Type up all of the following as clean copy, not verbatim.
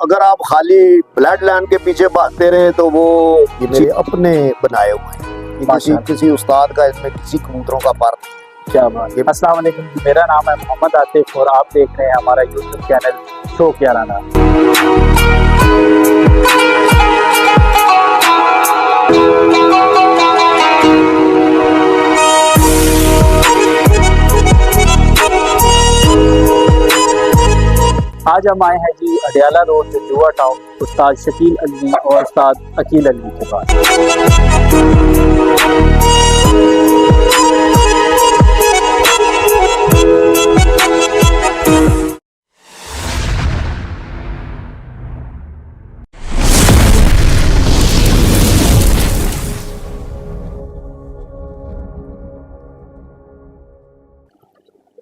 अगर आप खाली ब्लड लाइन के पीछे भागते रहे तो वो ये मेरे अपने बनाए हुए हैं। किसी उस्ताद का इसमें किसी कबूतरों का पार नहीं। क्या बात है। अस्सलाम वालेकुम, मेरा नाम है मोहम्मद आतिफ और आप देख रहे हैं हमारा यूट्यूब चैनल शौक याराना। आज हम आए हैं जी अडियाला रोड जुआ टाउन उस्ताद शकील अलवी और उस्ताद अकील अलवी के पास।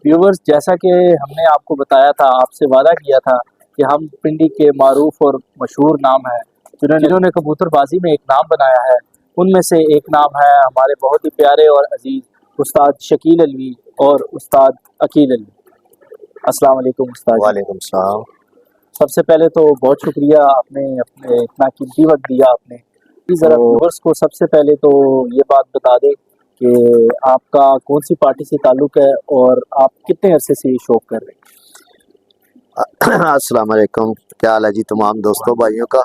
व्यूवर्स, जैसा कि हमने आपको बताया था, आपसे वादा किया था कि हम पिंडी के मारूफ और मशहूर नाम है जिन्होंने कबूतरबाजी में एक नाम बनाया है, उनमें से एक नाम है हमारे बहुत ही प्यारे और अजीज उस्ताद शकील अलवी और उस्ताद अकील अलवी। अस्सलाम वालेकुम उस्ताद। वालेकुम सलाम। सबसे पहले तो बहुत शुक्रिया, आपने अपने इतना कीमती वक्त दिया। आपने ज़रा व्यूवर्स को सबसे पहले तो ये बात बता दें कि आपका कौन सी पार्टी से ताल्लुक़ है और आप कितने अरसे से ये शौक कर रहे हैं। अस्सलाम वालेकुम, क्या हाल है जी तमाम दोस्तों भाइयों का।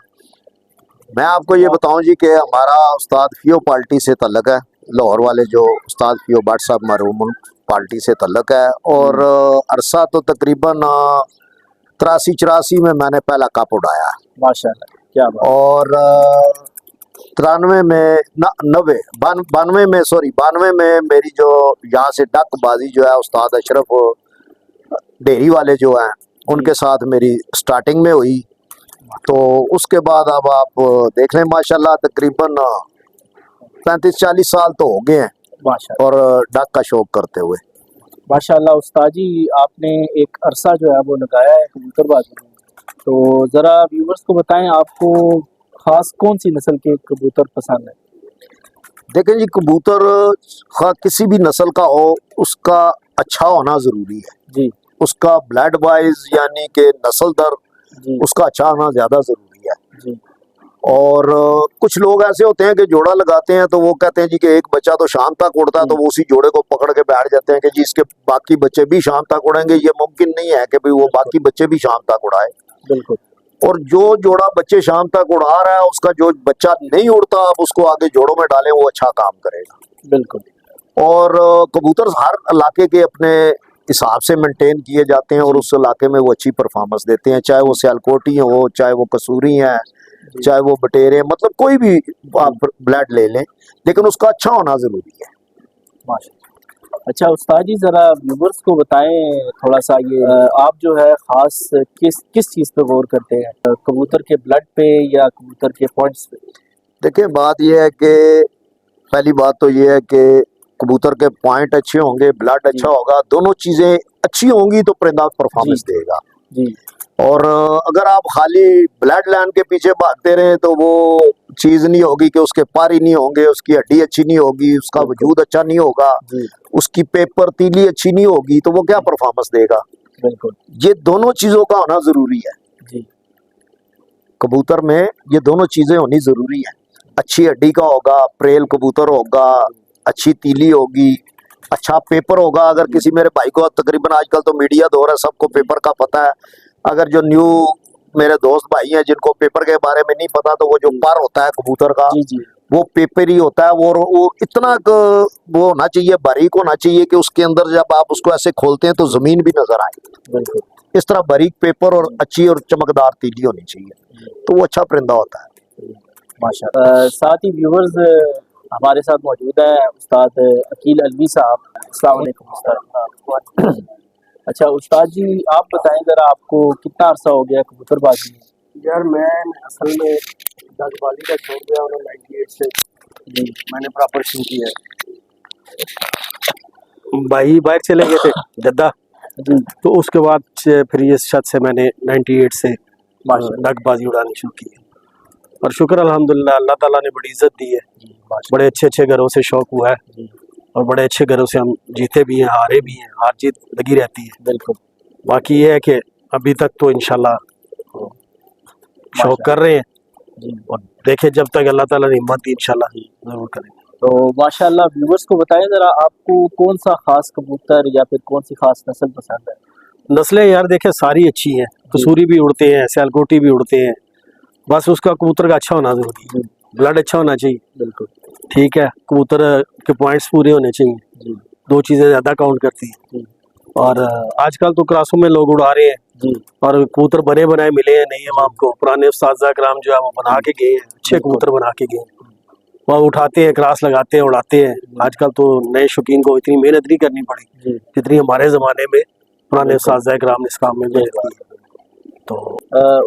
मैं आपको ये बताऊं जी कि हमारा उस्ताद फियो पार्टी से ताल्लुक़ है, लाहौर वाले जो उस्ताद फियो भट्ट साहब मरहूम पार्टी से ताल्लुक़ है। और अरसा तो तकरीबन 83-84 में मैंने पहला कप उड़ाया है माशाल्लाह, क्या बात। और 93 में 92 में मेरी जो यहाँ से डक बाजी जो है उस्ताद अशरफ डेरी वाले जो हैं उनके साथ मेरी स्टार्टिंग में हुई। तो उसके बाद अब आप देख लें माशाल्लाह तकरीबन 35-40 साल तो हो गए हैं माशाल्लाह और डक का शौक करते हुए। माशाल्लाह उस्ताद जी, आपने एक अरसा जो है वो लगाया है कबूतरबाजी में, तो ज़रा व्यूवर्स को बताएं आपको ख़ास कौन सी नस्ल के कबूतर पसंद है। देखें जी, कबूतर किसी भी नस्ल का हो उसका अच्छा होना ज़रूरी है जी। उसका ब्लड वाइज यानी कि नस्ल दर उसका अच्छा होना ज़्यादा ज़रूरी है जी। और कुछ लोग ऐसे होते हैं कि जोड़ा लगाते हैं तो वो कहते हैं जी कि एक बच्चा तो शाम तक उड़ता है, तो वो उसी जोड़े को पकड़ के बैठ जाते हैं कि जी इसके बाकी बच्चे भी शाम तक उड़ेंगे। ये मुमकिन नहीं है कि भाई वो बाकी बच्चे भी शाम तक उड़ाए। बिल्कुल। और जो जोड़ा बच्चे शाम तक उड़ा रहा है उसका जो बच्चा नहीं उड़ता आप उसको आगे जोड़ों में डालें, वो अच्छा काम करेगा। बिल्कुल। और कबूतर हर इलाके के अपने हिसाब से मेंटेन किए जाते हैं और उस इलाके में वो अच्छी परफॉर्मेंस देते हैं, चाहे वो सियालकोटी हो, चाहे वो कसूरी हैं, चाहे वो बटेरे, मतलब कोई भी आप ब्लड ले लें, लेकिन उसका अच्छा होना ज़रूरी है। माशाल्लाह। अच्छा उस्ताद जी, ज़रा व्यूवर्स को बताएं थोड़ा सा, ये आप जो है ख़ास किस चीज़ पे गौर करते हैं, कबूतर के ब्लड पे या कबूतर के पॉइंट्स पे। देखिए बात यह है कि पहली बात तो ये है कि कबूतर के पॉइंट अच्छे होंगे, ब्लड अच्छा होगा, दोनों चीज़ें अच्छी होंगी तो परिंदा परफॉर्मेंस देगा जी। और अगर आप खाली ब्लड लाइन के पीछे भागते रहे तो वो चीज़ नहीं होगी कि उसके पार ही नहीं होंगे, उसकी हड्डी अच्छी नहीं होगी, उसका वजूद अच्छा नहीं होगा, उसकी पेपर तीली अच्छी नहीं होगी, तो वो क्या परफॉर्मेंस देगा। बिल्कुल। ये दोनों चीज़ों का होना ज़रूरी है जी। कबूतर में, ये दोनों चीज़ें होनी ज़रूरी है। अच्छी हड्डी का होगा, प्रेल कबूतर होगा, अच्छी तीली होगी, अच्छा पेपर होगा। अगर किसी मेरे भाई को, तकरीबन आजकल तो मीडिया दौर है, सबको पेपर का पता है, अगर जो न्यू मेरे दोस्त भाई हैं जिनको पेपर के बारे में नहीं पता, तो वो जो पर होता है कबूतर का जी जी। वो पेपर ही होता है। वो इतना वो होना चाहिए, बारीक होना चाहिए कि उसके अंदर जब आप उसको ऐसे खोलते हैं तो जमीन भी नजर आए। बिल्कुल। इस तरह बारीक पेपर और अच्छी और चमकदार तीली होनी चाहिए, तो वो अच्छा परिंदा होता है। माशाल्लाह। साथ ही व्यूवर्स हमारे साथ मौजूद है उस्ताद अकील अलवी साहब। अस्सलाम वालेकुम उस्ताद। अच्छा उस्ताद जी, आप बताएं ज़रा आपको कितना अरसा हो गया कबूतरबाजी में। यार मैं असल में डकबाजी का छोड़ दिया और 98 से जी मैंने प्रॉपर शुरू किया है। भाई बाहर चले गए थे जद्दा जी, तो उसके बाद फिर ये शत से मैंने 98 से डकबाजी उड़ानी शुरू की और शुक्र अल्हम्दुलिल्लाह अल्लाह ताला ने बड़ी इज्जत दी है। बड़े अच्छे अच्छे घरों से शौक हुआ है और बड़े अच्छे घरों से हम जीते भी हैं, हारे भी हैं, हार जीत लगी रहती है। बिल्कुल। बाकी ये है कि अभी तक तो इंशाल्लाह शौक कर रहे हैं जी। और देखे जब तक अल्लाह ताला ने हिम्मत दी इंशाल्लाह जरूर करेंगे। तो माशाल्लाह व्यूवर्स को बताएं जरा, आपको कौन सा खास कबूतर या फिर कौन सी खास नस्ल पसंद है? नस्लें यार देखे सारी अच्छी हैं, कसूरी भी उड़ते हैं, सियालकोटी भी उड़ते हैं, बस उसका कबूतर का अच्छा होना जरूरी है, ब्लड अच्छा होना चाहिए। बिल्कुल। ठीक है, कबूतर के पॉइंट्स पूरे होने चाहिए, जी दो चीज़ें ज़्यादा काउंट करती हैं। जी और आजकल तो क्रासों में लोग उड़ा रहे हैं जी और कबूतर बने बनाए मिले हैं नहीं हम आपको, पुराने उस्ताद कराम जो है वो बना के गए हैं, अच्छे कबूतर बना के गए हैं, वह उठाते हैं, क्रास लगाते हैं, उड़ाते हैं। आजकल तो नए शौकीन को इतनी मेहनत नहीं करनी पड़ी जी। जितनी हमारे ज़माने में पुराने उस्ताद कराम ने इस काम में मेहनत की। तो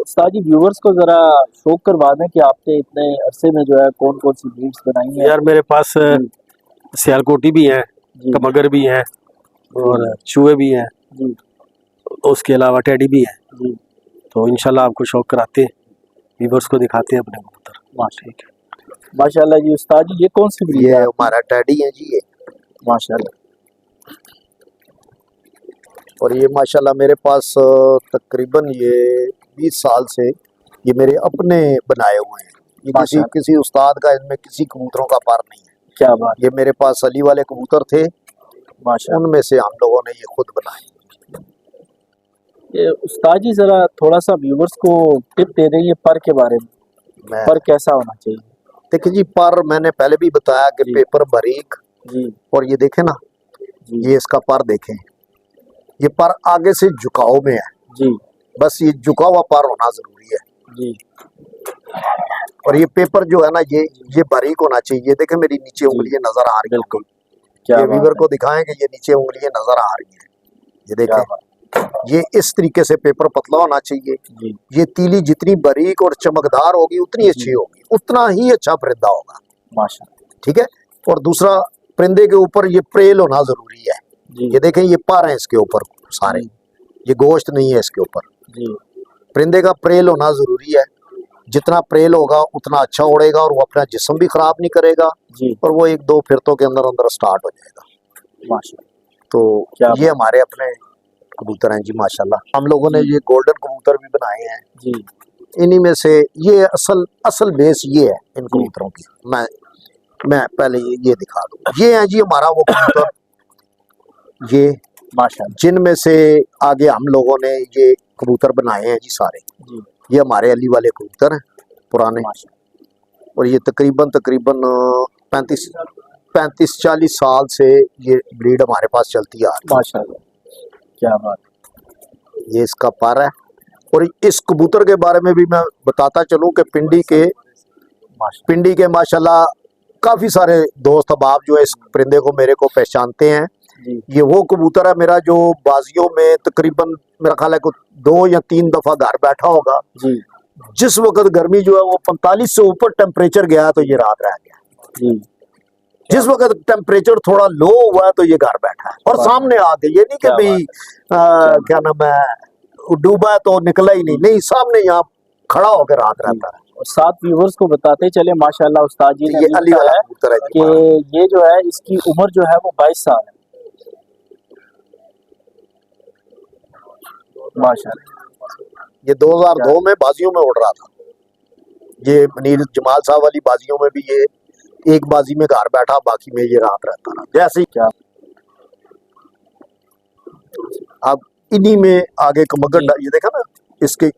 उस्ताद जी व्यूवर्स को जरा शौक करवा दें कि आपने इतने अरसे में जो है कौन कौन सी ब्रीड्स बनाई हैं? यार मेरे पास सियालकोटी भी हैं, जी कमगर भी हैं और चूहे भी हैं, जी उसके अलावा टेडी भी है। जी। तो इंशाल्लाह आपको शौक कराते हैं, व्यूवर्स को दिखाते हैं अपने कबूतर। माशाल्लाह माशाल्लाह जी। उस्ताद जी ये कौन सी ब्रीड ये है? हमारा टैडी है जी ये, माशाल्लाह। और ये माशाल्लाह मेरे पास तकरीबन ये 20 साल से ये मेरे अपने बनाए हुए हैं। ये किसी माशाल्लाह। किसी उस्ताद का, इनमें किसी कबूतरों का पार नहीं है। क्या बात। ये मेरे पास अली वाले कबूतर थे, माशाल्लाह। उनमें से हम लोगों ने ये खुद बनाए। ये उस्ताद जी जरा थोड़ा सा व्यूवर्स को टिप दे दें ये पर के बारे में, मैं पर कैसा होना चाहिए? देखिए जी, पर मैंने पहले भी बताया कि जी। पेपर बारीक, जी और ये देखें ना, जी ये इसका पर देखें, ये पर आगे से झुकाव में है, जी बस ये झुका हुआ पर होना जरूरी है। जी। और ये पेपर जो है ना, ये बारीक होना चाहिए। ये देखें मेरी नीचे उंगलियां नजर आ रही हैं, बिल्कुल। क्या ये बात व्यूवर है। को दिखाएं कि ये नीचे उंगलियां नजर आ रही हैं। ये क्या देखें, बात। ये इस तरीके से पेपर पतला होना चाहिए। जी ये तीली जितनी बारीक और चमकदार होगी उतनी अच्छी होगी, उतना ही अच्छा परिंदा होगा। माशाल्लाह। ठीक है। और दूसरा, परिंदे के ऊपर ये प्रेल होना जरूरी है। जी ये देखें, ये पर है इसके ऊपर सारे, ये गोश्त नहीं है इसके ऊपर। जी परिंदे का प्रेल होना जरूरी है, जितना प्रेल होगा उतना अच्छा उड़ेगा और वो अपना जिस्म भी खराब नहीं करेगा, जी। और वो एक दो फिरतों के अंदर अंदर स्टार्ट हो जाएगा। माशाल्लाह। तो क्या ये हमारे अपने कबूतर हैं जी माशाल्लाह। हम लोगों ने ये गोल्डन कबूतर भी बनाए हैं, जी इन्हीं में से ये असल बेस ये है इन कबूतरों की। मैं पहले ये दिखा दूं। ये है जी हमारा वो कबूतर, ये माशाल्लाह। जिनमें से आगे हम लोगों ने ये कबूतर बनाए हैं जी सारे। जी ये हमारे अली वाले कबूतर हैं पुराने, माशाल्लाह। और ये तकरीबन 35-40 साल से ये ब्रीड हमारे पास चलती आ रही है। माशाल्लाह। क्या बात। ये इसका पर है। और इस कबूतर के बारे में भी मैं बताता चलूं कि पिंडी के माशाल्लाह काफी सारे दोस्त अहबाब जो है इस परिंदे को मेरे को पहचानते हैं। जी ये वो कबूतर है मेरा जो बाजियों में तकरीबन मेरा ख्याल है कि 2 या 3 दफा घर बैठा होगा। जी जिस वक्त गर्मी जो है वो 45 से ऊपर टेम्परेचर गया तो ये रात रह गया। जी। जिस वक्त टेम्परेचर थोड़ा लो हुआ तो ये घर बैठा है और सामने आ गया। ये नहीं कि भाई क्या नाम है डूबा है तो निकला ही नहीं, सामने यहाँ खड़ा होकर रात रहता है। और साथ व्यूवर्स को बताते चले माशाल्लाह उस्ताद जी ने ये अली वाला है कबूतर है कि जी। ये जो है इसकी उम्र जो है वो 22 साल है। माशाल्लाह। ये 2002 में बाजियों में उड़ रहा था। ये मनीर जमाल साहब वाली बाजियों में भी ये एक बाजी में घर बैठा, बाकी में ये रात रहता रहा। जैसे ही क्या अब इन्हीं में आगे कमगर ये देखा ना, इसकी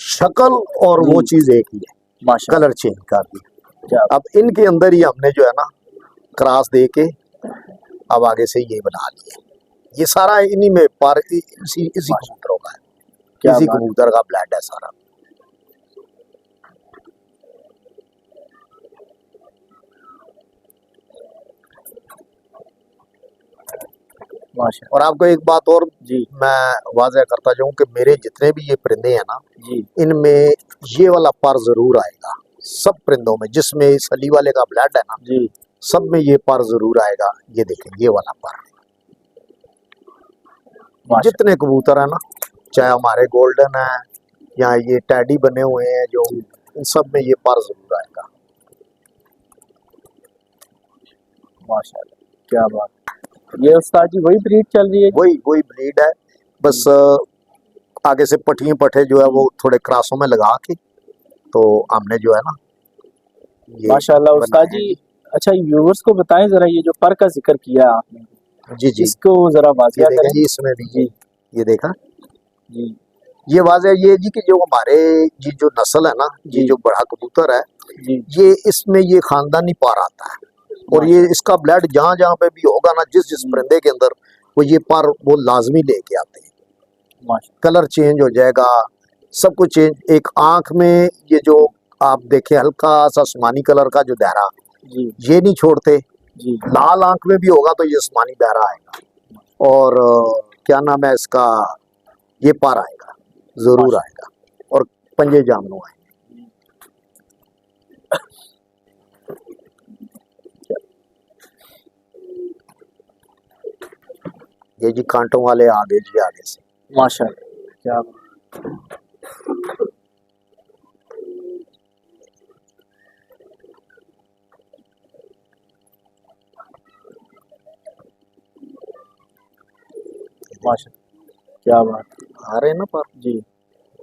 शक्ल और वो चीज एक ही है, माशाल्लाह। कलर चेंज कर दिया। क्या अब इनके अंदर ही हमने जो है ना क्रॉस दे के अब आगे से ये बना लिए। ये सारा इन्हीं में पर इसी कबूतरों का है, क्या इसी बात। कबूतर का ब्लड है सारा। माशाल्लाह। और आपको एक बात और जी मैं वाज़ह करता जाऊं कि मेरे जितने भी ये परिंदे हैं ना, जी इनमें ये वाला पर जरूर आएगा। सब परिंदों में जिसमें इस अली वाले का ब्लड है ना, जी सब में ये पर जरूर आएगा। ये देखें, ये वाला पर। जितने कबूतर है ना, चाहे हमारे गोल्डन है या ये टैडी बने हुए हैं जो, इन सब में ये पर जरूर आएगा। माशाल्लाह। क्या बात। ये उस्ताद जी वही ब्रीड चल रही है? वही ब्रीड है, बस आगे से पठिए पठे जो है वो थोड़े क्रासों में लगा के तो हमने जो है ना ये माशाल्लाह उस्ताद बनाया जी। अच्छा, व्यूअर्स को बताएं जरा, ये जो पर का जिक्र किया आपने, है। जी जी, इसको जरा ये वाजिया देखा करें। जी, इसमें भी जी ये देखा, जी ये वाज़ह ये जी कि जो हमारे ये जो नस्ल है ना, ये जी जो बड़ा कबूतर है, जी। ये इसमें ये खानदानी पार आता है, और ये इसका ब्लड जहाँ जहाँ पे भी होगा ना, जिस जिस जी। परिंदे के अंदर, वो ये पर वो लाजमी लेके आते हैं। माशा कलर चेंज हो जाएगा, सब कुछ चेंज। एक आंख में ये जो आप देखें हल्का सा आसमानी कलर का जो दायरा, जी ये नहीं छोड़ते। जी। लाल आंख में भी होगा तो ये आसमानी दायरा आएगा, और क्या नाम है इसका, ये पार आएगा, जरूर आएगा, और पंजे जामनू आएंगे। ये जी कांटों वाले आगे जी, आगे से। माशाल्लाह, क्या माशाल्लाह, क्या बात। आ रहे हैं ना पर, जी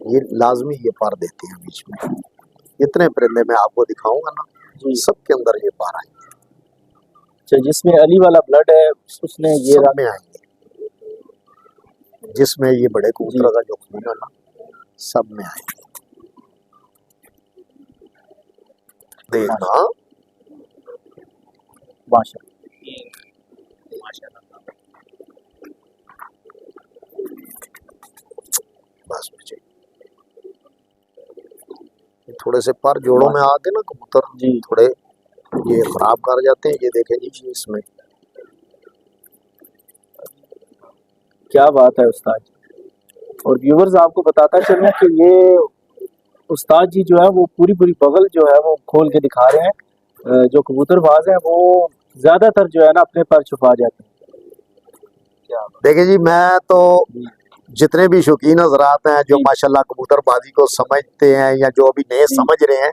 ये लाजमी ये पार देते हैं बीच में। इतने परिंदे मैं आपको दिखाऊंगा ना, जी। सबके अंदर ये पार आएंगे, अच्छा, जिसमें अली वाला ब्लड है उसने ये सब रंग। में आएंगे, जिसमें ये बड़े जी कबूतर का जो खून है ना, सब में आएंगे। देखना, माशाल्लाह। बस बच्चे थोड़े से पर जोड़ों में आके ना कबूतर जी थोड़े ये खराब कर जाते हैं। ये देखें जी, इसमें क्या बात है उस्ताद जी। और व्यूवर्स आपको बताता चलूं कि ये उस्ताद जी जो है वो पूरी पूरी बगल जो है वो खोल के दिखा रहे हैं। जो कबूतरबाज हैं वो ज्यादातर जो है ना अपने पर छुपा जाते हैं। क्या बात। देखें जी, मैं तो जी जितने भी शौकीन हजरात हैं जो जी माशाल्लाह कबूतरबाजी को समझते हैं, या जो अभी नए जी समझ रहे हैं,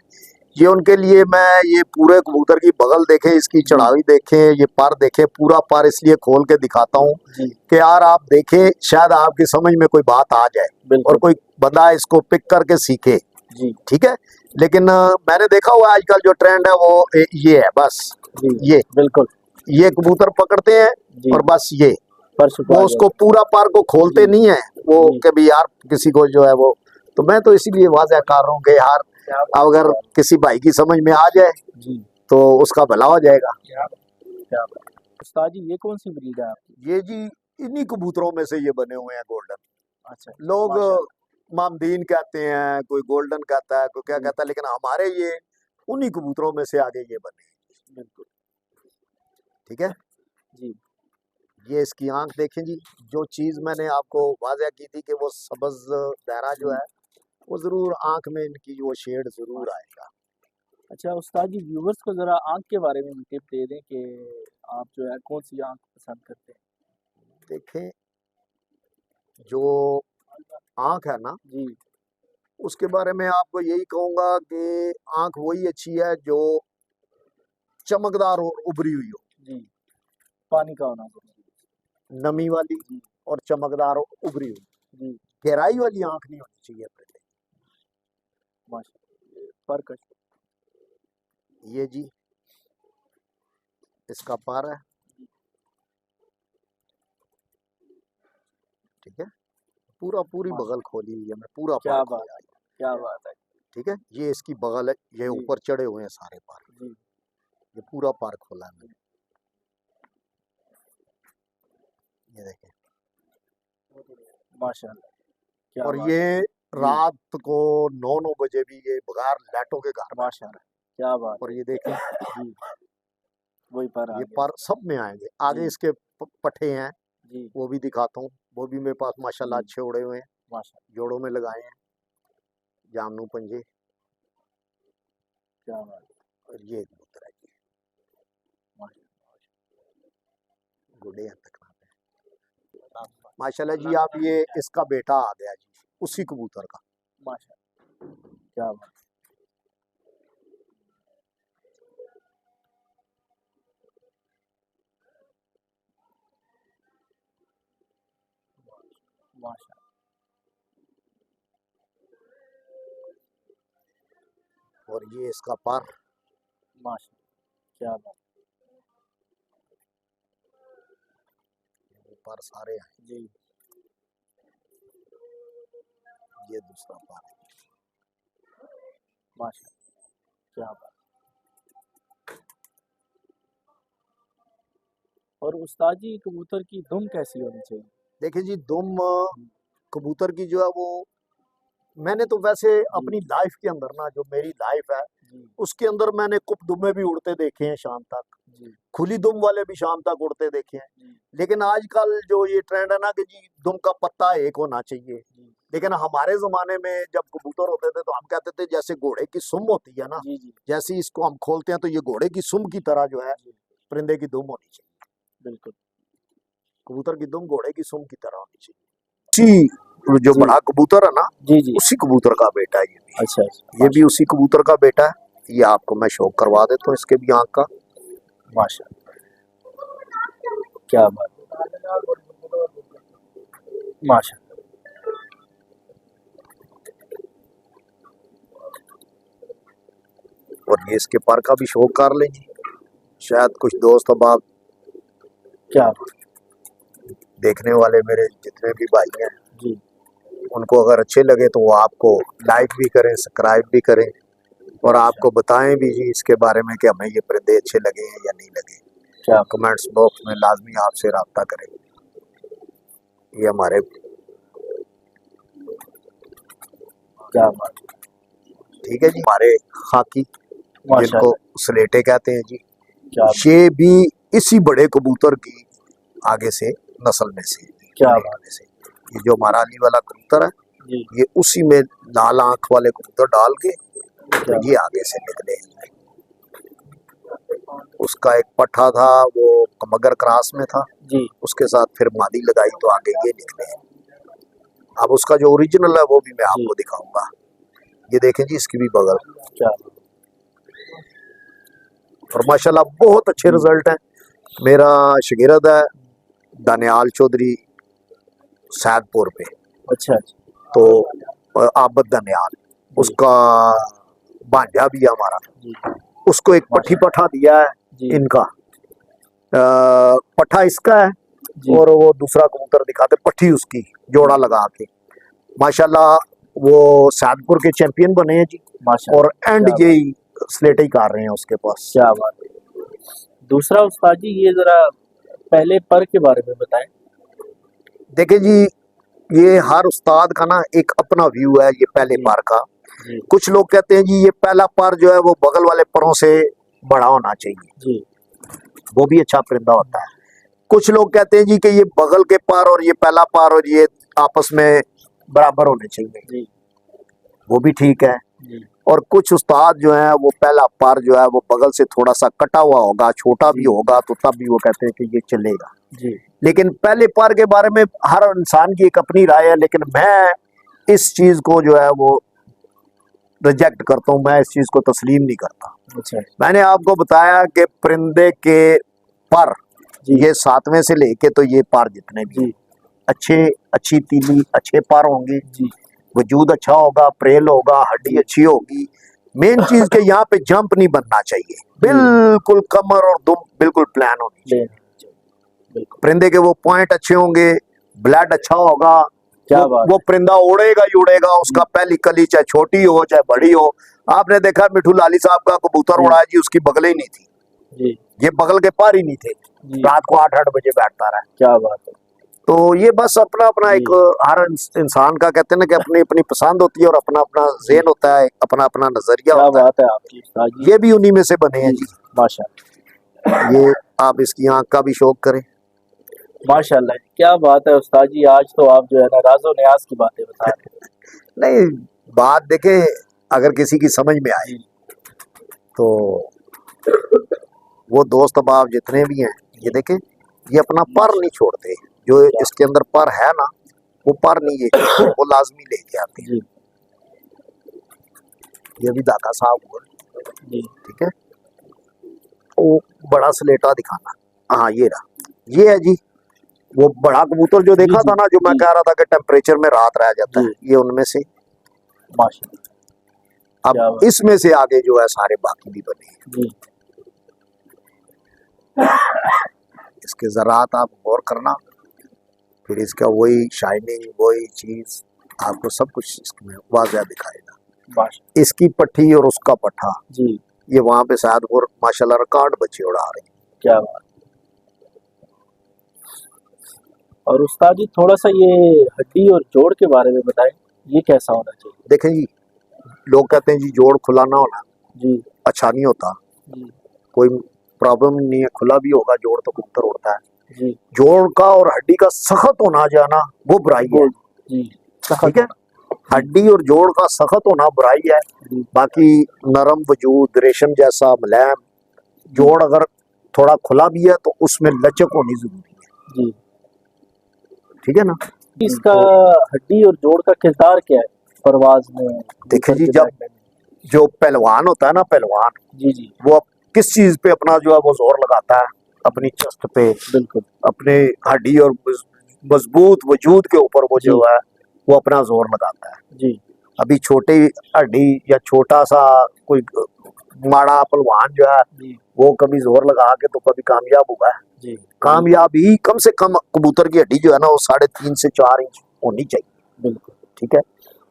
ये उनके लिए मैं ये पूरे कबूतर की बगल देखें, इसकी जी चढ़ावी देखें, ये पर देखें, पूरा पर इसलिए खोल के दिखाता हूँ जी। कि यार आप देखें, शायद आपकी समझ में कोई बात आ जाए और बिल्कुल। कोई बंदा इसको पिक करके सीखे। जी ठीक है, लेकिन मैंने देखा हुआ है आजकल जो ट्रेंड है वो ये है बस, जी ये बिल्कुल। ये कबूतर पकड़ते हैं जी और बस ये पर छुपा वो उसको जाते पूरा पार को खोलते जी नहीं है, वो जी। कि भी यार किसी को जो है वो। तो मैं तो इसीलिए वाज़ह कर रहा हूँ कि यार क्या बात अगर है। किसी भाई की समझ में आ जाए जी तो उसका भला हो जाएगा। क्या बात। उस्ताद जी ये कौन सी ब्रीड है आपकी? ये जी इन्हीं कबूतरों में से ये बने हुए हैं गोल्डन। अच्छा, लोग माशाल्लाह। मामदीन कहते हैं, कोई गोल्डन कहता है, कोई क्या जी कहता है, लेकिन हमारे ये उन्हीं कबूतरों में से आगे ये बने हैं। बिल्कुल। ठीक है, जी ये इसकी आंख देखें जी, जो चीज़ मैंने आपको वाज़ह की थी कि वो सब्ज दायरा जो जी। है वो जरूर आंख में इनकी वो शेड जरूर आएगा। अच्छा उस्ताद जी, व्यूवर्स को जरा आंख के बारे में भी टिप दे दें कि आप जो है कौन सी आंख पसंद करते हैं। देखें, जो आंख है ना, जी उसके बारे में आपको यही कहूंगा कि आंख वही अच्छी है जो चमकदार और उभरी हुई हो, जी। पानी का होना जरूरी नमी वाली है। जी और चमकदार और उभरी हुई। जी। गहराई वाली आंख नहीं होनी चाहिए पहले। माशा परकश। ये जी इसका पार है। ठीक है, पूरा पूरी माशा बगल खोली हुई है, मैं पूरा क्या पार बात खोला है। क्या बात है। ठीक है, ये इसकी बगल है, ये जी ऊपर चढ़े हुए हैं सारे पार, जी ये पूरा पार खोला है मैंने। ये देखें, माशाल्लाह क्या और बात ये है। जी रात को 9-9 बजे भी ये बगैर लाइटों के घर में आता है। माशाल्लाह क्या बात और है। ये देखें, जी वही पर आ ये गया। पर सब में आएंगे। आगे जी इसके पट्टे हैं, जी वो भी दिखाता हूँ, वो भी मेरे पास माशाल्लाह जी अच्छे उड़े हुए हैं, माशा जोड़ों में लगाए हैं जामनू पंजे। क्या बात है। और ये कबूतर है जी, गुडे हैं तक माशाल्लाह जी। आप ये इसका बेटा आ गया जी, उसी कबूतर का। माशा क्या बात। माशा और ये इसका पर, माशाल्लाह, क्या बात पर सारे हैं। जी। ये दूसरा पर है। माशाल्लाह, क्या बात। और उस्ताद जी कबूतर की दुम कैसी होनी चाहिए? देखिए जी, दुम कबूतर की जो है वो, मैंने तो वैसे अपनी लाइफ के अंदर ना, जो मेरी लाइफ है जी उसके अंदर मैंने कुप दुम्मे भी उड़ते देखे हैं शाम तक, जी खुली दुम वाले भी शाम तक उड़ते देखे हैं। जी लेकिन आजकल जो ये ट्रेंड है ना कि जी दुम का पत्ता एक होना चाहिए, जी लेकिन हमारे जमाने में जब कबूतर होते थे तो हम कहते थे जैसे घोड़े की सुम होती है ना, जी जी जैसे इसको हम खोलते हैं तो ये घोड़े की सुम की तरह जो है जी, परिंदे की दुम होनी चाहिए, बिल्कुल। कबूतर की दुम घोड़े की सुम की तरह होनी चाहिए। जी, जो जी बड़ा कबूतर है ना, जी जी, उसी कबूतर का बेटा है ये भी। अच्छा ये भी उसी कबूतर का बेटा है। ये आपको मैं शौक करवा देता हूँ इसके भी आंख का। माशाल्लाह, क्या बात, माशाल्लाह, और ये इसके पर का भी शौक कर लें जी। शायद कुछ दोस्त अब आप क्या बात, देखने वाले मेरे जितने भी भाई हैं जी उनको अगर अच्छे लगे तो वो आपको लाइक भी करें, सब्सक्राइब भी करें और आपको बताएं भी जी इसके बारे में कि हमें ये परिंदे अच्छे लगे हैं या नहीं लगे। क्या कमेंट्स बॉक्स में लाजमी आपसे रब्ता करें। ये हमारे क्या बात, ठीक है जी, हमारे खाकी जिनको माशाल्लाह, स्लेटे कहते हैं जी, क्या बात, ये भी इसी बड़े कबूतर की आगे से नस्ल में से, क्या बड़े बात। वाले से। ये जो हमारा अली वाला कबूतर है जी ये उसी में लाल आंख वाले कबूतर डाल के क्या तो ये आगे से निकले। उसका एक पट्ठा था वो मगर क्रॉस में था, जी, उसके साथ फिर मादी लगाई तो आगे ये निकले। अब उसका जो ओरिजिनल है वो भी मैं आपको दिखाऊंगा। ये देखें जी इसकी भी बगल, क्या और माशाल्लाह बहुत अच्छे रिजल्ट हैं। मेरा शागिर्द है दानियाल चौधरी सैदपुर पे, अच्छा तो आबद दानियाल, उसका भांजा भी है हमारा, जी उसको एक पट्ठी पठा दिया है जी इनका। पट्ठा इसका है जी, और वो दूसरा कबूतर दिखाते पट्ठी उसकी जोड़ा लगा के। माशाल्लाह वो सैदपुर के चैंपियन बने हैं जी, माशाल्लाह, और एंड क्या यही स्लेटे ही कर रहे हैं उसके पास। क्या बात है। दूसरा उस्ताद जी ये जरा पहले पर के बारे में बताएं। देखे जी, ये हर उस्ताद का ना एक अपना व्यू है ये पहले जी। पार का। जी कुछ लोग कहते हैं जी ये पहला पार जो है वो बगल वाले परों से बड़ा होना चाहिए, जी वो भी अच्छा परिंदा होता है। कुछ लोग कहते हैं जी कि ये बगल के पार और ये पहला पार और ये आपस में बराबर होने चाहिए, जी वो भी ठीक है। जी और कुछ उस्ताद जो है वो पहला पार जो है वो बगल से थोड़ा सा कटा हुआ होगा, छोटा भी जी। होगा, तो तब भी वो कहते हैं कि ये चलेगा। जी लेकिन पहले पार के बारे में हर इंसान की एक अपनी राय है, लेकिन मैं इस चीज को जो है वो रिजेक्ट करता हूँ, मैं इस चीज को तस्लीम नहीं करता। अच्छा मैंने आपको बताया कि परिंदे के पर जी ये 7वें से लेके तो ये पार जितने भी जी अच्छी तीली अच्छे पार होंगे, जी वजूद अच्छा होगा, प्रेल होगा, हड्डी अच्छी होगी। मेन चीज के यहाँ पे जंप नहीं बनना चाहिए, बिल्कुल कमर और दुम बिल्कुल प्लान होनी चाहिए। बिल्कुल, परिंदे के वो पॉइंट अच्छे होंगे, ब्लड अच्छा होगा, क्या बात वो परिंदा उड़ेगा ही उड़ेगा। उसका पहली कली चाहे छोटी हो चाहे बड़ी हो। आपने देखा मिठू लाली साहब का कबूतर जी। उड़ा है जी, उसकी बगल ही नहीं थी, जी ये बगल के पार ही नहीं थे। जी, रात को 8-8 बजे बैठता रहा। क्या बात है। तो ये बस अपना अपना एक हर इंसान का कहते हैं ना कि अपनी अपनी पसंद होती है और अपना अपना ज़हन होता है, अपना अपना नजरिया क्या होता बात है आपकी उस्ताद है। जी। ये भी उन्हीं में से बने हैं जी, जी। माशाल्लाह ये आप इसकी आंख का भी शौक करें। माशाल्लाह, क्या बात है उस्ताद जी। आज तो आप जो है ना राज़ो न्याज़ की बातें बता रहे हैं। नहीं, बात देखें अगर किसी की समझ में आए तो वो दोस्त अब आप जितने भी हैं ये देखें, ये अपना पर नहीं छोड़ते। जो इसके अंदर पर है ना वो पर नहीं है, वो लाजमी लेके आते हैं। जी ये भी दाका साहब हुआ, जी ठीक है। वो बड़ा स्लेटा दिखाना, हाँ ये रहा, ये है जी वो बड़ा कबूतर जो देखा जी, था ना, जो मैं जी। कह रहा था कि टेम्परेचर में रात रह जाता है, जी। ये उनमें से। माशाल्लाह, अब क्या बात। इसमें से आगे जो है सारे बाकी भी बने हैं। जी इसके ज़रात आप गौर करना, फिर इसका वही शाइनिंग, वही चीज आपको सब कुछ इसमें वाज़ह दिखाएगा। माशा इसकी पट्टी और उसका पट्ठा, जी ये वहां पे शायद वो माशाल्लाह रिकॉर्ड बच्चे उड़ा रहे हैं। क्या बात। और उस्ताद जी थोड़ा सा ये हड्डी और जोड़ के बारे में बताएं, ये कैसा होना चाहिए। देखें जी, लोग कहते हैं जी जोड़ खुला ना होना जी अच्छा नहीं होता, जी कोई प्रॉब्लम नहीं है, खुला भी होगा जोड़ तो कबूतर उड़ता है। जी जोड़ का और हड्डी का सख्त होना जाना वो बुराई है, जी ठीक है। हड्डी और जोड़ का सख्त होना बुराई है, जी बाकी नरम वजूद रेशम जैसा मुलायम जोड़ अगर थोड़ा खुला भी है तो उसमें लचक होनी जरूरी है, जी। ठीक है ना। इसका तो हड्डी और जोड़ का किरदार क्या है परवाज में। देखिए जी, के जब बैठने में। जो पहलवान होता है ना, पहलवान जी जी वो किस चीज पे अपना जो है वो जोर लगाता है, अपनी चेस्ट पे, बिल्कुल अपने हड्डी और मजबूत वजूद के ऊपर वो जो जी। है वो अपना जोर लगाता है। जी अभी छोटी हड्डी या छोटा सा कोई माड़ा पहलवान जो है जी वो कभी जोर लगा के तो कभी कामयाब हुआ है। जी कामयाबी कम से कम कबूतर की हड्डी जो है ना वो 3.5 से 4 इंच होनी चाहिए, बिल्कुल ठीक है।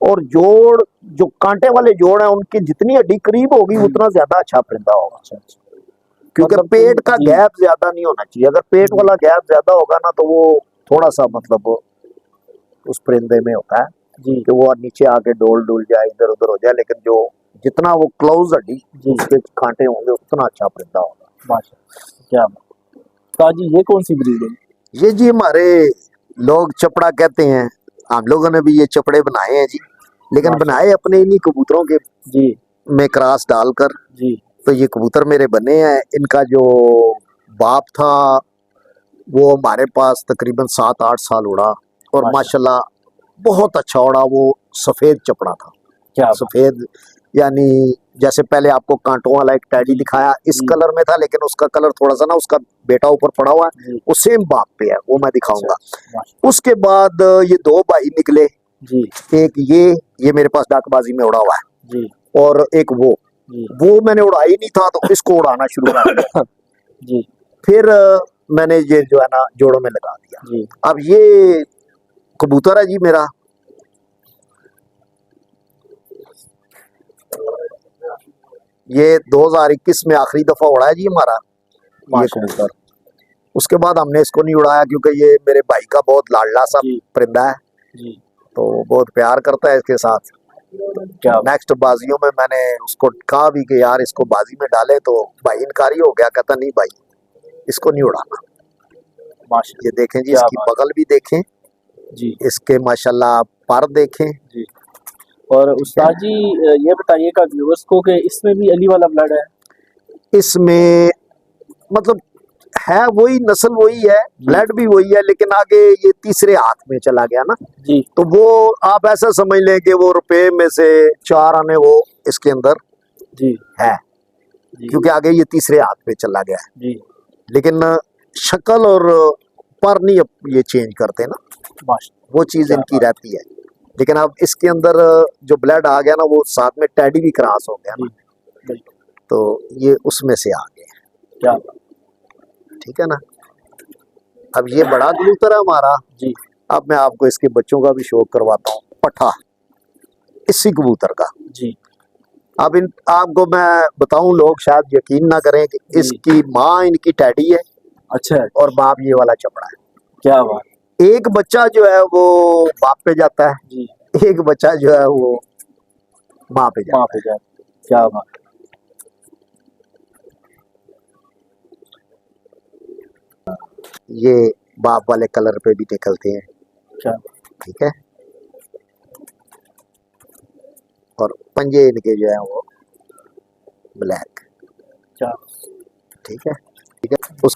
और जोड़ जो कांटे वाले जोड़ है उनकी जितनी हड्डी करीब होगी उतना ज्यादा अच्छा परिंदा होगा, अच्छा अच्छा क्योंकि मतलब पेट का जी गैप ज्यादा नहीं होना चाहिए। अगर पेट जी वाला गैप ज्यादा होगा ना तो वो थोड़ा सा मतलब उस परिंदे में होता है जी कि वो नीचे आके डोल डोल जाए, इधर उधर हो जाए, लेकिन जो जितना वो क्लोज हड्डी जी उसके कांटे होंगे उतना अच्छा परिंदा होगा। माशा क्या बात। उस्ताद जी ये कौन सी ब्रीड है। ये जी हमारे लोग चपड़ा कहते हैं, हम लोगों ने भी ये चपड़े बनाए हैं जी, लेकिन माशा बनाए अपने इन्हीं कबूतरों के जी में क्रॉस डालकर। जी तो ये कबूतर मेरे बने हैं। इनका जो बाप था वो हमारे पास तकरीबन 7-8 साल उड़ा और माशा माशाल्लाह बहुत अच्छा उड़ा। वो सफेद चपड़ा था, क्या बात। सफेद यानी जैसे पहले आपको कांटों वाला एक टैडी जी दिखाया इस जी कलर में था, लेकिन उसका कलर थोड़ा सा ना उसका बेटा ऊपर पड़ा हुआ है, जी वो सेम बाप पे है, वो मैं अच्छा दिखाऊंगा। माशा उसके बाद ये 2 भाई निकले, जी एक ये मेरे पास डाकबाजी में उड़ा हुआ है जी और एक जी वो मैंने उड़ा ही नहीं था तो इसको उड़ाना शुरू कर दिया। जी फिर मैंने ये जो है ना जोड़ों में लगा दिया। जी अब ये कबूतर है जी मेरा, ये 2021 में आखिरी दफा उड़ा है जी हमारा ये माशा कबूतर। उसके बाद हमने इसको नहीं उड़ाया क्योंकि ये मेरे भाई का बहुत लाडला सा जी परिंदा है, जी तो बहुत प्यार करता है इसके साथ। क्या बात। नेक्स्ट बाजियों में मैंने उसको कहा भी कि यार इसको बाजी में डाले, तो भाई इनकारी हो गया, कहता नहीं भाई इसको नहीं उड़ाना। माशा ये देखें जी, क्या इसकी बात। बगल भी देखें, जी इसके माशाल्लाह पर देखें। जी। और उस्ताद जी ये बताइएगा व्यूअर्स को कि इसमें भी अली वाला ब्लड है। इसमें मतलब है वही नस्ल वही है, ब्लड भी वही है, लेकिन आगे ये तीसरे हाथ में चला गया ना, जी तो वो आप ऐसा समझ लें कि वो रुपए में से 4 आने वो इसके अंदर जी है, जी क्योंकि आगे ये तीसरे हाथ में चला गया है। जी लेकिन शक्ल और पर नहीं अब ये चेंज करते ना, माशा वो चीज क्या इनकी बात। रहती है। लेकिन अब इसके अंदर जो ब्लड आ गया ना वो साथ में टैडी भी क्रॉस हो गया जी ना, बिल्कुल तो ये उसमें से आ गए, क्या बात। ठीक है ना। अब ये बड़ा कबूतर है हमारा। जी अब मैं आपको इसके बच्चों का भी शौक करवाता हूँ, पठा इसी कबूतर का। जी अब इन आपको मैं बताऊं, लोग शायद यकीन ना करें कि जी इसकी माँ इनकी टैडी है अच्छा है। और बाप ये वाला चपड़ा है। क्या बात। एक बच्चा जो है वो बाप पे जाता है, जी एक बच्चा जो है वो माँ पे जाता माँ पे जाए। क्या बात। है। ये बाप वाले कलर पे भी निकलते हैं, क्या ठीक है। और पंजे इनके जो है वो ब्लैक, क्या ठीक है, ठीक है। उस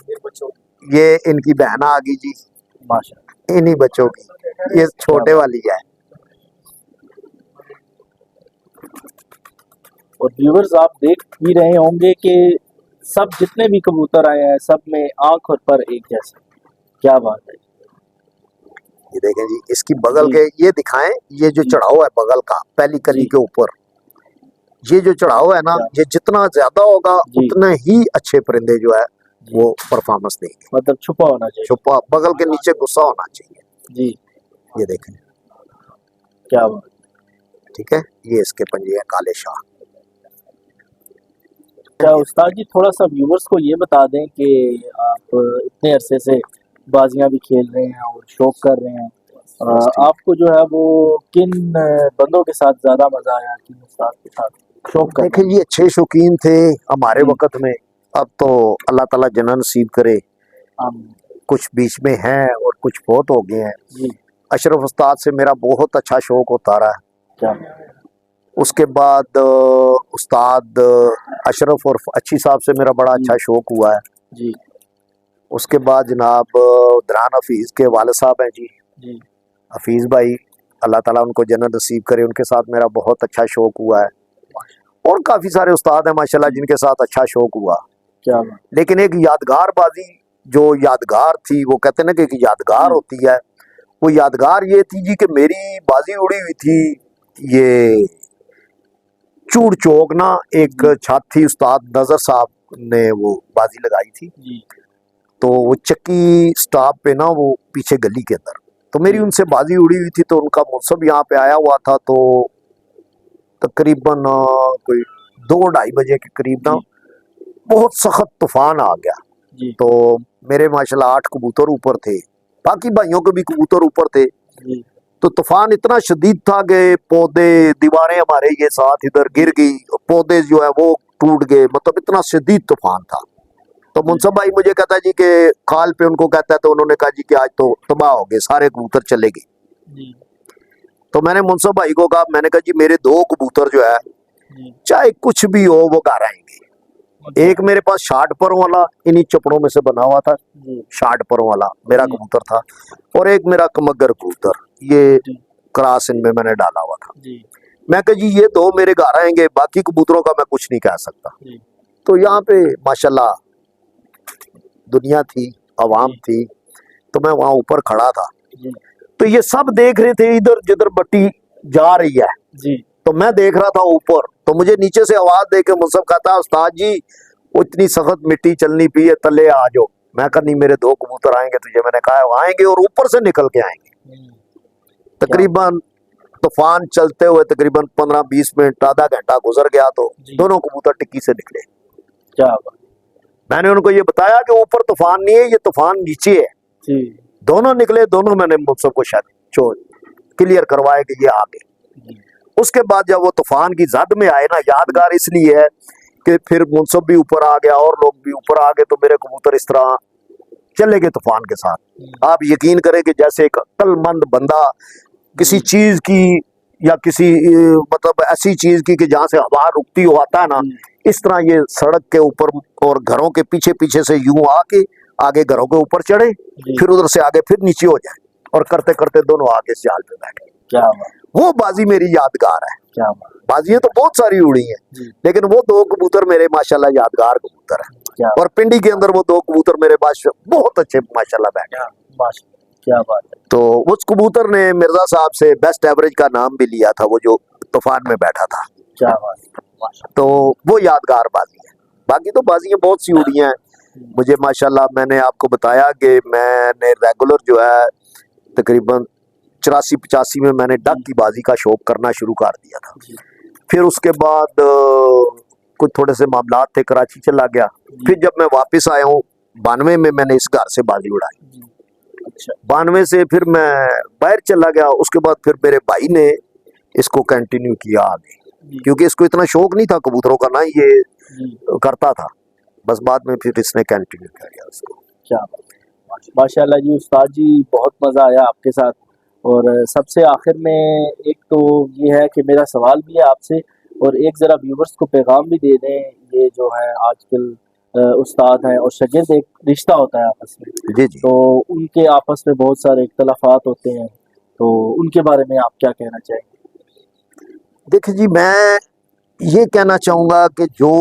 ये इनकी बहन आ गई जी, माशा इन्हीं बच्चों की, ये छोटे वाली है। और व्यूअर्स आप देख भी रहे होंगे कि सब जितने भी कबूतर आए हैं सब में आंख और पर एक जैसा। क्या बात है। ये देखें जी, इसकी बगल जी के ये दिखाएं, ये जो जी चढ़ाव है बगल का पहली कली जी के ऊपर, ये जो चढ़ाव है ना, ये जितना ज्यादा होगा जी। उतने ही अच्छे परिंदे जो है वो परफॉर्मेंस देंगे। मतलब छुपा होना चाहिए। छुपा बगल के नीचे गुस्सा होना चाहिए। जी, ये देखें, क्या बात। ठीक है, ये इसके पंजे हैं काले शाह। क्या उस्ताद जी थोड़ा सा व्यूवर्स को ये बता दें कि आप इतने अरसे से बाजियां भी खेल रहे हैं और शौक कर रहे हैं, आपको जो है वो किन बंदों के साथ ज्यादा मजा आया, किन उस्ताद के साथ शौक कर देखें, ये अच्छे शौकीन थे हमारे जी। वक्त में। अब तो अल्लाह ताला जन्नत नसीब करे, आमीन। कुछ बीच में हैं और कुछ बहुत हो गए हैं। जी, अशरफ उस्ताद से मेरा बहुत अच्छा शौक होता रहा। क्या उसके बाद उस्ताद अशरफ और अच्छी साहब से मेरा बड़ा अच्छा शौक हुआ है। जी, उसके बाद जनाब दरान हफीज़ के वालिद साहब हैं जी, जी, हफीज़ भाई, अल्लाह ताला उनको जन्नत नसीब करे, उनके साथ मेरा बहुत अच्छा शौक हुआ है। और काफ़ी सारे उस्ताद हैं माशाल्लाह जिनके साथ अच्छा शौक हुआ। क्या बात। लेकिन एक यादगार बाजी जो यादगार थी, वो कहते हैं ना कि एक यादगार होती है, वो यादगार ये थी जी कि मेरी बाजी उड़ी हुई थी। ये चूड़ चौक ना एक छाती उस्ताद नजर साहब ने वो बाजी लगाई थी। जी, तो वो चक्की स्टॉप पे ना, वो पीछे गली के अंदर, तो मेरी उनसे बाजी उड़ी हुई थी। तो उनका मुनसब यहाँ पे आया हुआ था। तो तकरीबन कोई 2-2:30 बजे के करीब ना बहुत सख्त तूफान आ गया। जी, तो मेरे माशाल्लाह 8 कबूतर ऊपर थे, बाकी भाइयों के भी कबूतर ऊपर थे। जी, तो तूफान इतना शदीद था कि पौधे, दीवारें हमारे ये साथ इधर गिर गई, पौधे जो है वो टूट गए, मतलब इतना शदीद तूफान था। तो मुनसब भाई मुझे कहता है जी कि खाल पे उनको कहता है, तो उन्होंने कहा जी कि आज तो तबाह हो गए, सारे कबूतर चले गए। जी, तो मैंने मुनसब भाई को कहा, मैंने कहा जी मेरे 2 कबूतर जो है जी, चाहे कुछ भी हो वो घर आएंगे। एक मेरे पास 60 परों वाला इन्हीं चपड़ों में से बना हुआ था, जी, 60 परों वाला मेरा जी। कबूतर था, और एक मेरा कमगर कबूतर, ये जी, क्रॉस इनमें मैंने डाला हुआ था। जी, मैं कहा जी ये 2 मेरे घर आएंगे, बाकी कबूतरों का मैं कुछ नहीं कह सकता। जी, तो यहाँ पे माशाल्लाह दुनिया थी, आवाम थी, तो मैं वहाँ ऊपर खड़ा था। जी, तो ये सब देख रहे थे इधर जिधर बट्टी जा रही है, जी, तो मैं देख रहा था ऊपर। तो मुझे नीचे से आवाज दे के मुनसब कहता है, उस्ताद जी वो इतनी सख्त मिट्टी चलनी पी है, तले आ जाओ। मैं कहा नहीं, मेरे 2 कबूतर आएंगे तुझे, मैंने कहा वो आएंगे और ऊपर से निकल के आएंगे। तकरीबन तूफान चलते हुए तकरीबन 15-20 मिनट, आधा घंटा गुजर गया, तो जी। दोनों कबूतर टिक्की से निकले। क्या बात। मैंने उनको ये बताया कि ऊपर तूफान नहीं है, ये तूफान नीचे है। जी, दोनों निकले, दोनों मैंने मुनसब को शायद क्लियर करवाया कि ये आ गए। जी, उसके बाद जब वो तूफान की जद में आए ना, यादगार इसलिए है कि फिर मुनसब भी ऊपर आ गया और लोग भी ऊपर आ गए, तो मेरे कबूतर इस तरह चले गए तूफान के साथ। आप यकीन करें कि जैसे एक अक्लमंद बंदा किसी चीज की या किसी मतलब ऐसी चीज की कि जहाँ से हवा रुकती हो आता है ना, इस तरह ये सड़क के ऊपर और घरों के पीछे पीछे से यूं आके आगे घरों के ऊपर चढ़े, फिर उधर से आगे फिर नीचे हो जाए, और करते करते दोनों आगे इस जाल पे बैठे। क्या बात। वो बाजी मेरी यादगार है। क्या बात। बाजियां तो बहुत सारी उड़ी हैं, जी, लेकिन वो 2 कबूतर मेरे माशाल्लाह यादगार कबूतर हैं। क्या और पिंडी के अंदर वो 2 कबूतर मेरे पास बहुत अच्छे माशाल्लाह बैठे। माशाल्लाह, क्या बात है। तो उस कबूतर ने मिर्जा साहब से बेस्ट एवरेज का नाम भी लिया था, वो जो तूफान में बैठा था। क्या बात है, माशाल्लाह। तो वो यादगार बाजी है। बाकी तो बाजियां बहुत सी उड़ी हैं मुझे माशाल्लाह। मैंने आपको बताया कि मैंने रेगुलर जो है तकरीबन 84-85 में मैंने डक की बाजी का शौक करना शुरू कर दिया था। फिर उसके बाद कुछ थोड़े से मामलात थे, कराची चला गया। फिर जब मैं वापस आया हूँ 92 में, मैंने इस घर से बाजी उड़ाई। अच्छा, 92 से फिर मैं बाहर चला गया। उसके बाद फिर मेरे भाई ने इसको कंटिन्यू किया आगे, क्योंकि इसको इतना शौक नहीं था कबूतरों का, ना ये करता था, बस बाद में फिर इसने कंटिन्यू किया उसको। क्या बात। माशाल्लाह जी उस्ताद जी, बहुत मज़ा आया आपके साथ। और सबसे आखिर में एक तो ये है कि मेरा सवाल भी है आपसे, और एक ज़रा व्यूवर्स को पैगाम भी दे दें। ये जो है आजकल उस्ताद हैं और शागिर्द, एक रिश्ता होता है आपस में, जी जी। तो उनके आपस में बहुत सारे इख्तलाफात होते हैं, तो उनके बारे में आप क्या कहना चाहेंगे? देखिए जी, मैं ये कहना चाहूँगा कि जो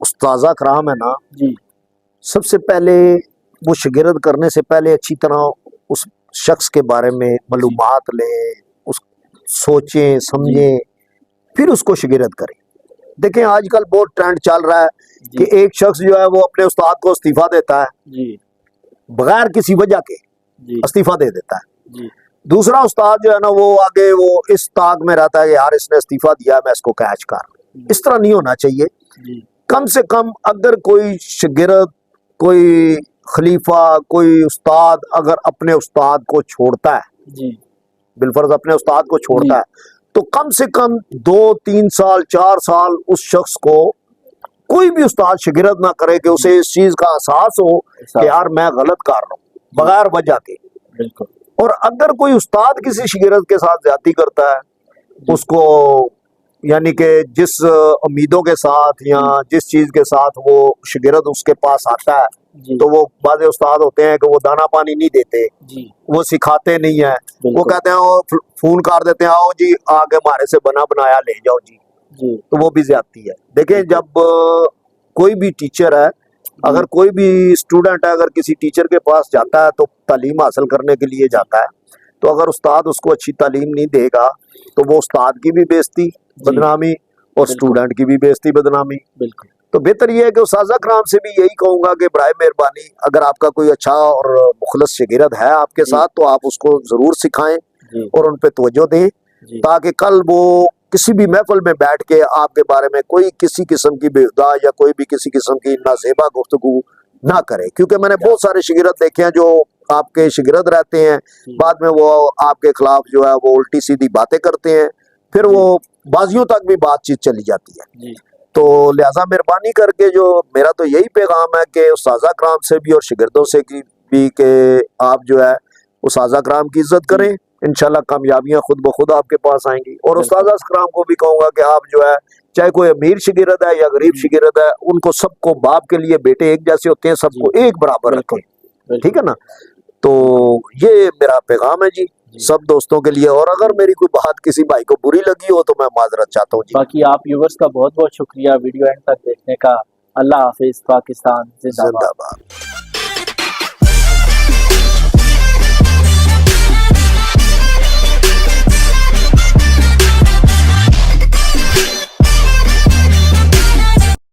उस्ताज़ा कराम है ना, जी, सबसे पहले वो शागिर्द करने से पहले अच्छी तरह उस शख्स के बारे में मालूमात लें, उस सोचें समझें, फिर उसको शागिर्द करें। देखें आजकल बहुत ट्रेंड चल रहा है कि जी एक शख्स जो है वो अपने उस्ताद को इस्तीफा देता है, जी बगैर किसी वजह के जी इस्तीफा दे देता है। जी दूसरा उस्ताद जो है ना वो आगे वो इस ताक में रहता है कि यार इसने इस्तीफा दिया है, मैं इसको कैच कर। इस तरह नहीं होना चाहिए। जी कम से कम अगर कोई शागिर्द, कोई खलीफा, कोई उस्ताद अगर अपने उस्ताद को छोड़ता है, जी बिलफर्ज अपने उस्ताद को छोड़ता है, तो कम से कम 2-3 साल 4 साल उस शख्स को कोई भी उस्ताद शागिर्द ना करे कि उसे इस चीज का एहसास हो कि यार मैं गलत कर रहा हूँ बगैर वजह के। बिल्कुल। और अगर कोई उस्ताद किसी शागिर्द के साथ ज्यादती करता है, उसको यानी कि जिस उम्मीदों के साथ या जिस चीज के साथ वो शागिर्द उसके पास आता है, जी तो वो बाज़ उस्ताद होते हैं कि वो दाना पानी नहीं देते, जी वो सिखाते नहीं है, वो बिल्कुल। कहते हैं वो फोन कर देते हैं, आओ जी आगे हमारे से बना बनाया ले जाओ जी, जी तो वो भी ज्यादती है। देखिए जब कोई भी टीचर है, अगर कोई भी स्टूडेंट है, अगर किसी टीचर के पास जाता है तो तालीम हासिल करने के लिए जाता है, तो अगर उस्ताद उसको अच्छी तालीम नहीं देगा तो वो उस्ताद की भी बेइज्जती बदनामी और स्टूडेंट की भी बेइज्जती बदनामी। बिल्कुल। तो बेहतर यह है कि उस्ताद कराम से भी यही कहूंगा कि बराए मेहरबानी अगर आपका कोई अच्छा और मुखलस शागिर्द है आपके साथ तो आप उसको जरूर सिखाएं जी और उन पे तवज्जो दें, जी ताकि कल वो किसी भी महफिल में बैठ के आपके बारे में कोई किसी किस्म की बेहुदा या कोई भी किसी किस्म की नाजेबा गुफ्तगू ना करे। क्योंकि मैंने बहुत सारे शागिर्द देखे हैं जो आपके शागिर्द रहते हैं, बाद में वो आपके खिलाफ जो है वो उल्टी सीधी बातें करते हैं, फिर वो बाजियों तक भी बातचीत चली जाती है। जी तो लिहाजा मेहरबानी करके जो मेरा तो यही पैगाम है कि उस्ताद कराम से भी और शागिर्दों से भी कि आप जो है उस्ताद कराम की इज्जत करें, इंशाल्लाह कामयाबियां खुद ब खुद आपके पास आएंगी। और उस्ताद कराम को भी कहूंगा कि आप जो है चाहे कोई अमीर शागिर्द है या गरीब शागिर्द है, उनको सबको बाप के लिए बेटे एक जैसे होते हैं, सबको एक बराबर रखें, ठीक है ना। तो ये मेरा पैगाम है जी सब दोस्तों के लिए। और अगर मेरी कोई बात किसी भाई को बुरी लगी हो तो मैं माजरत चाहता हूँ जी। बाकी आप व्यूवर्स का बहुत बहुत शुक्रिया वीडियो एंड तक देखने का। अल्लाह हाफिज। पाकिस्तान जिंदाबाद। जिंदाबाद।